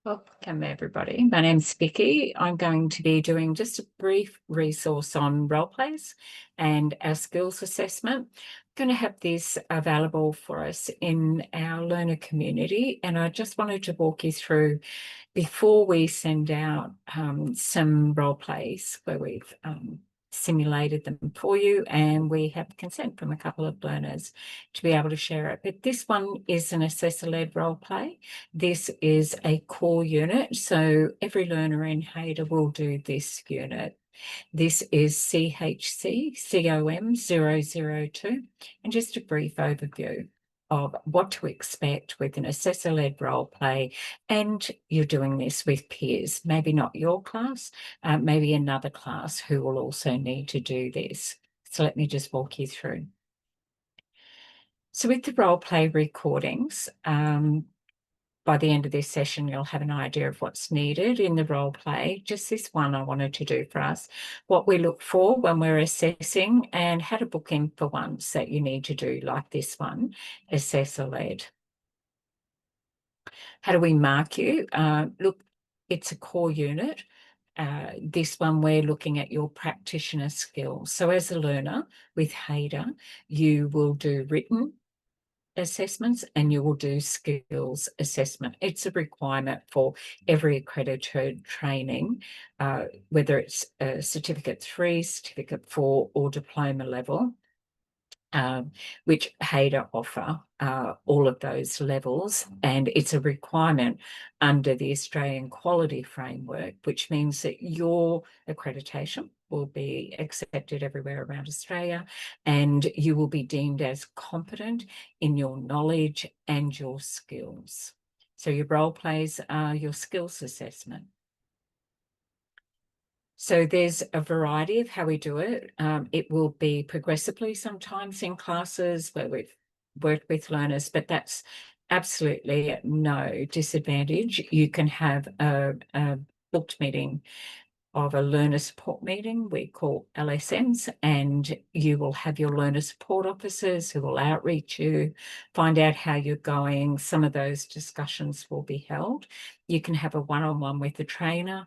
Welcome everybody. My name's Vicky. I'm going to be doing just a brief resource on role plays and our skills assessment. I'm going to have this available for us in our learner community, and I just wanted to walk you through before we send out some role plays where we've simulated them for you, and we have consent from a couple of learners to be able to share it. But this one is an assessor-led role play. This is a core unit, so every learner in HADA will do this unit. This is CHCCOM002, and just a brief overview of what to expect with an assessor-led role play. And you're doing this with peers, maybe not your class, maybe another class who will also need to do this. So let me just walk you through. So with the role play recordings, by the end of this session, you'll have an idea of what's needed in the role play. Just this one I wanted to do for us, what we look for when we're assessing, and how to book in for ones that you need to do, like this one, assessor-led. How do we mark you? Look, it's a core unit. This one, we're looking at your practitioner skills. So as a learner with HADA, you will do written assessments and you will do skills assessment. It's a requirement for every accredited training, whether it's a Certificate 3, Certificate 4 or diploma level, which HADA offer all of those levels, and it's a requirement under the Australian Quality Framework, which means that your accreditation will be accepted everywhere around Australia, and you will be deemed as competent in your knowledge and your skills. So your role plays are your skills assessment. So there's a variety of how we do it. It will be progressively sometimes in classes where we've worked with learners, but that's absolutely no disadvantage. You can have a booked meeting of a learner support meeting we call LSMs, and you will have your learner support officers who will outreach you, find out how you're going. Some of those discussions will be held. You can have a one-on-one with the trainer.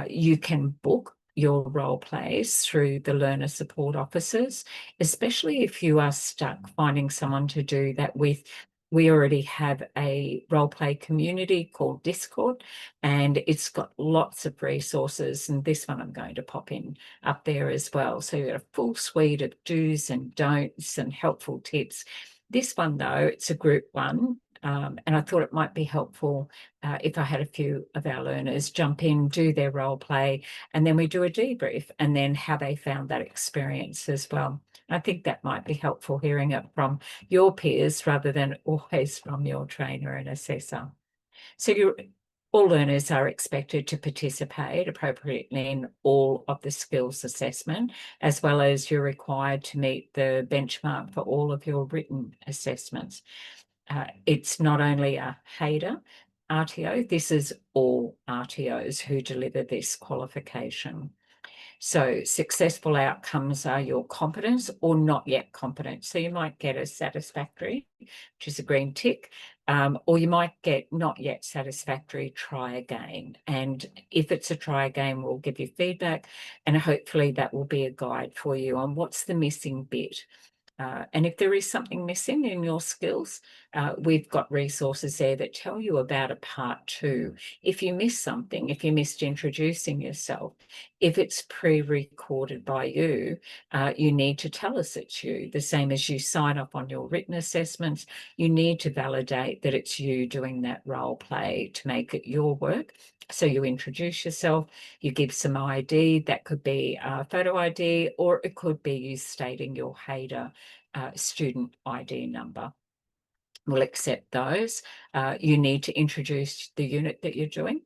You can book your role plays through the learner support officers, especially if you are stuck finding someone to do that with. We already have a role play community called Discord, and it's got lots of resources, and this one I'm going to pop in up there as well. So you've got a full suite of do's and don'ts and helpful tips. This one, though, it's a group one, and I thought it might be helpful if I had a few of our learners jump in, do their role play, and then we do a debrief, and then how they found that experience as well. I think that might be helpful, hearing it from your peers rather than always from your trainer and assessor. So all learners are expected to participate appropriately in all of the skills assessment, as well as you're required to meet the benchmark for all of your written assessments. It's not only a HADA RTO, this is all RTOs who deliver this qualification. So successful outcomes are your competence or not yet competent. So you might get a satisfactory, which is a green tick, or you might get not yet satisfactory, try again. And if it's a try again, we'll give you feedback, and hopefully that will be a guide for you on what's the missing bit. And if there is something missing in your skills, we've got resources there that tell you about a part 2. If you miss something, if you missed introducing yourself, if it's pre-recorded by you, you need to tell us it's you. The same as you sign up on your written assessments, you need to validate that it's you doing that role play to make it your work. So you introduce yourself, you give some ID, that could be a photo ID, or it could be you stating your HADA student ID number. We'll accept those. You need to introduce the unit that you're doing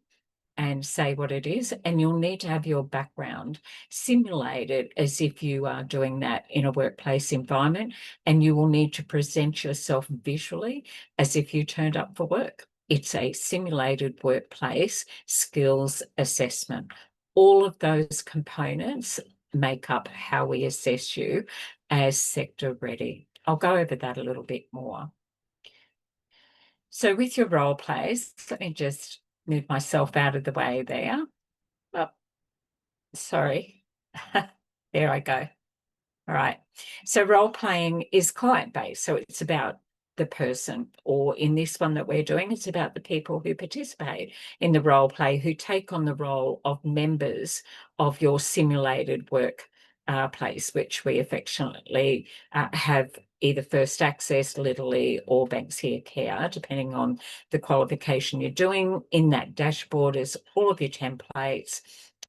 and say what it is, and you'll need to have your background simulated as if you are doing that in a workplace environment, and you will need to present yourself visually as if you turned up for work. It's a simulated workplace skills assessment. All of those components make up how we assess you as sector ready. I'll go over that a little bit more. So with your role plays, let me just move myself out of the way there. Oh, sorry. There I go. All right. So role playing is client-based. So it's about the person, or in this one that we're doing, it's about the people who participate in the role play, who take on the role of members of your simulated work place, which we affectionately have either first access, literally, or Banksia Care, depending on the qualification you're doing. In that dashboard is all of your templates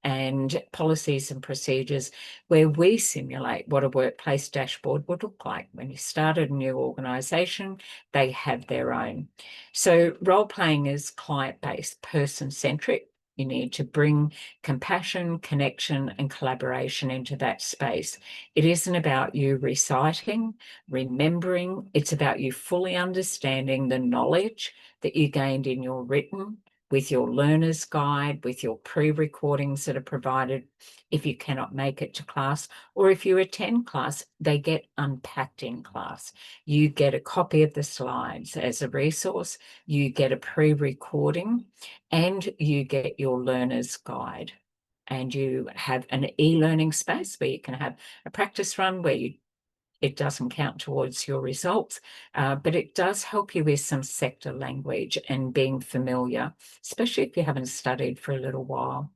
and policies and procedures, where we simulate what a workplace dashboard would look like. When you started a new organisation, they have their own. So role-playing is client-based, person-centric. You need to bring compassion, connection, and collaboration into that space. It isn't about you reciting, remembering. It's about you fully understanding the knowledge that you gained in your written, with your learner's guide, with your pre-recordings that are provided if you cannot make it to class, or if you attend class, they get unpacked in class. You get a copy of the slides as a resource, you get a pre-recording, and you get your learner's guide. And you have an e-learning space where you can have a practice run where it doesn't count towards your results, but it does help you with some sector language and being familiar, especially if you haven't studied for a little while.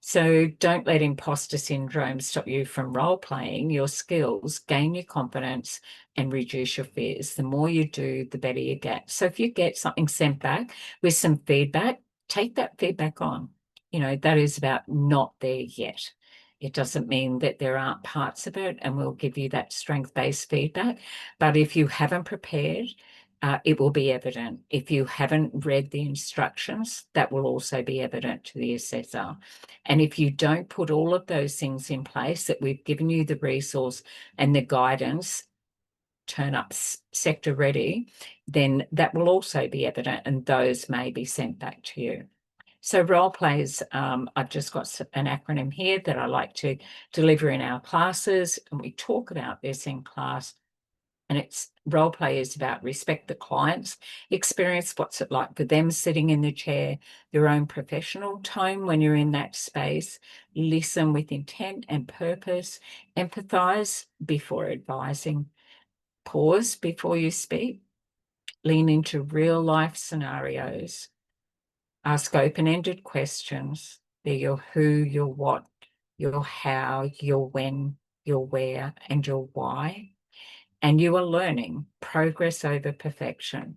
So don't let imposter syndrome stop you from role-playing your skills, gain your confidence, and reduce your fears. The more you do, the better you get. So if you get something sent back with some feedback, take that feedback on. You know, that is about not there yet. It doesn't mean that there aren't parts of it, and we'll give you that strength-based feedback. But if you haven't prepared, it will be evident. If you haven't read the instructions, that will also be evident to the assessor. And if you don't put all of those things in place, that we've given you the resource and the guidance, turn up sector ready, then that will also be evident, and those may be sent back to you. So role plays, I've just got an acronym here that I like to deliver in our classes, and we talk about this in class. And it's role play is about respect the client's experience. What's it like for them sitting in the chair, their own professional tone when you're in that space, listen with intent and purpose, empathize before advising, pause before you speak, lean into real life scenarios, ask open-ended questions. They're your who, your what, your how, your when, your where, and your why. And you are learning progress over perfection.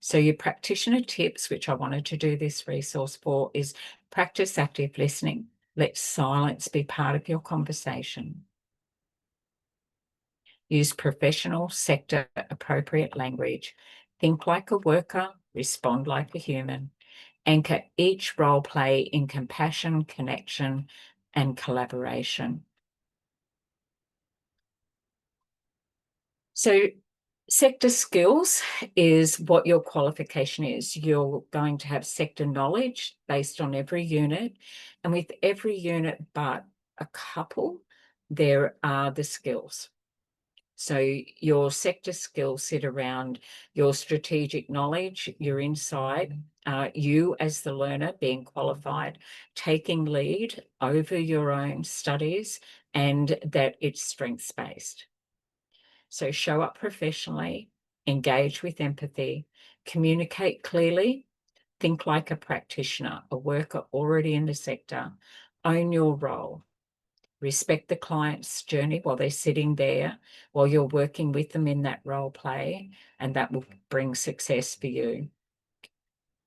So your practitioner tips, which I wanted to do this resource for, is practice active listening. Let silence be part of your conversation. Use professional sector appropriate language. Think like a worker, respond like a human. Anchor each role play in compassion, connection, and collaboration. So sector skills is what your qualification is. You're going to have sector knowledge based on every unit. And with every unit but a couple, there are the skills. So your sector skills sit around your strategic knowledge, your insight, you as the learner being qualified, taking lead over your own studies, and that it's strengths-based. So show up professionally, engage with empathy, communicate clearly, think like a practitioner, a worker already in the sector, own your role, respect the client's journey while they're sitting there, while you're working with them in that role play, and that will bring success for you.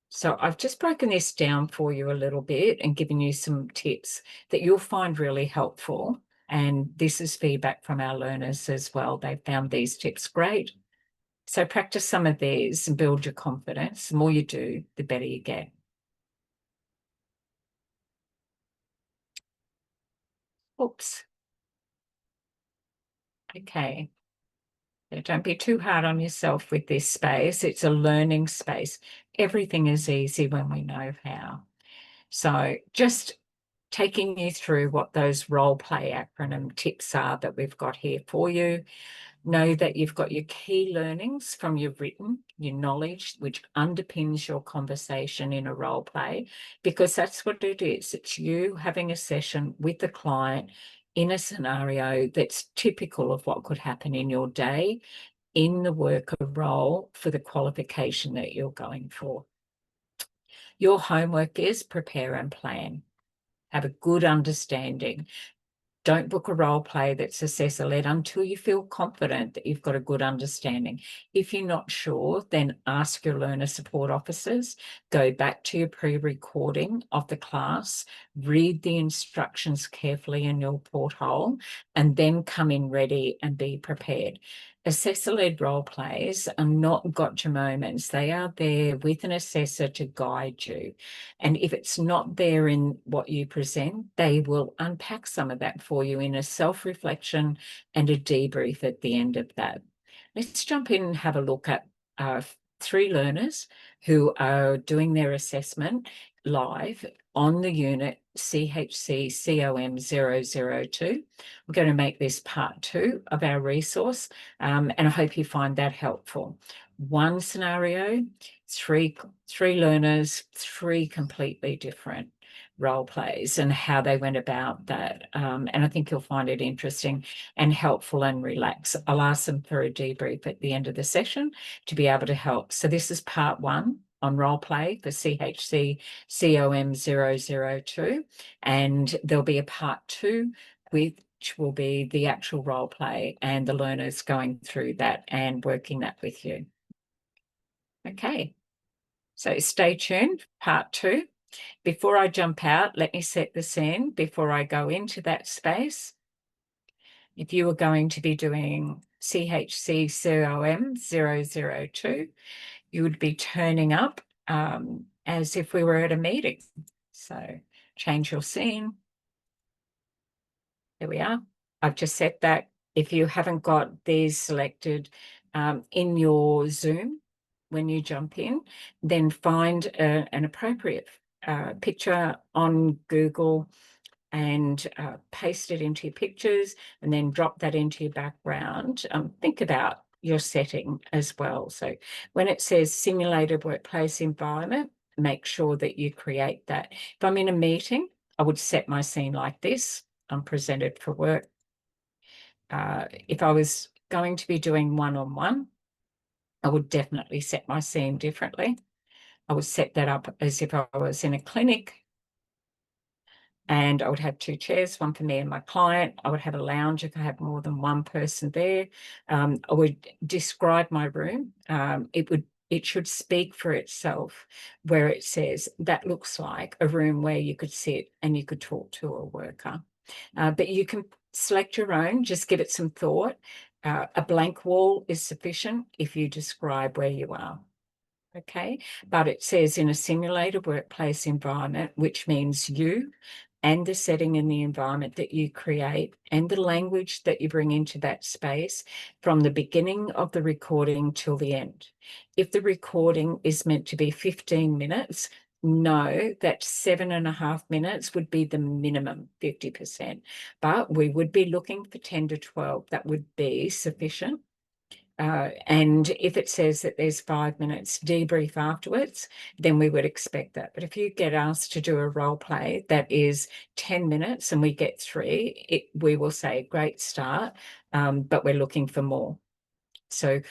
So I've just broken this down for you a little bit and given you some tips that you'll find really helpful. And this is feedback from our learners as well. They found these tips great. So practice some of these and build your confidence. The more you do, the better you get. Oops. Okay. So don't be too hard on yourself with this space. It's a learning space. Everything is easy when we know how. So just taking you through what those role play acronym tips are that we've got here for you. Know that you've got your key learnings from your written, your knowledge, which underpins your conversation in a role play, because that's what it is. It's you having a session with the client in a scenario that's typical of what could happen in your day, in the worker role for the qualification that you're going for. Your homework is prepare and plan. Have a good understanding. Don't book a role play that's assessor-led until you feel confident that you've got a good understanding. If you're not sure, then ask your learner support officers, go back to your pre-recording of the class, read the instructions carefully in your porthole, and then come in ready and be prepared. Assessor-led role plays are not gotcha moments. They are there with an assessor to guide you. And if it's not there in what you present, they will unpack some of that for you in a self-reflection and a debrief at the end of that. Let's jump in and have a look at 3 learners who are doing their assessment live on the unit CHCCOM002. I'm going to make this part 2 of our resource, and I hope you find that helpful. One scenario, three learners, 3 completely different role plays and how they went about that. And I think you'll find it interesting and helpful and relaxed. I'll ask them for a debrief at the end of the session to be able to help. So this is part 1 on role play for CHC COM002, and there'll be a part 2 which will be the actual role play and the learners going through that and working that with you. Okay, so stay tuned, part 2. Before I jump out, let me set the scene before I go into that space. If you were going to be doing CHCCOM002, you would be turning up as if we were at a meeting. So change your scene. There we are. I've just set that. If you haven't got these selected in your Zoom, when you jump in, then find an appropriate picture on Google and paste it into your pictures and then drop that into your background. Think about your setting as well. So when it says simulated workplace environment, make sure that you create that. If I'm in a meeting, I would set my scene like this. I'm presented for work. If I was going to be doing one-on-one, I would definitely set my scene differently. I would set that up as if I was in a clinic, and I would have 2 chairs, one for me and my client. I would have a lounge if I had more than one person there. I would describe my room. It should speak for itself, where it says that looks like a room where you could sit and you could talk to a worker. But you can select your own, just give it some thought. A blank wall is sufficient if you describe where you are. Okay, but it says in a simulated workplace environment, which means you and the setting and the environment that you create and the language that you bring into that space from the beginning of the recording till the end. If the recording is meant to be 15 minutes, know that 7.5 minutes would be the minimum, 50%, but we would be looking for 10 to 12. That would be sufficient. And if it says that there's 5 minutes debrief afterwards, then we would expect that. But if you get asked to do a role play that is 10 minutes and we get 3, we will say great start, but we're looking for more. So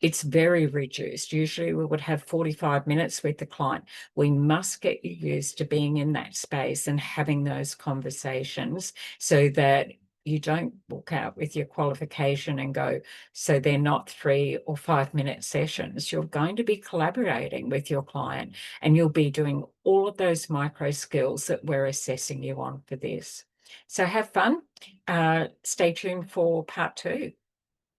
it's very reduced. Usually we would have 45 minutes with the client. We must get you used to being in that space and having those conversations so that you don't walk out with your qualification and go, so they're not 3 or 5 minute sessions. You're going to be collaborating with your client and you'll be doing all of those micro skills that we're assessing you on for this. So have fun. Stay tuned for part 2.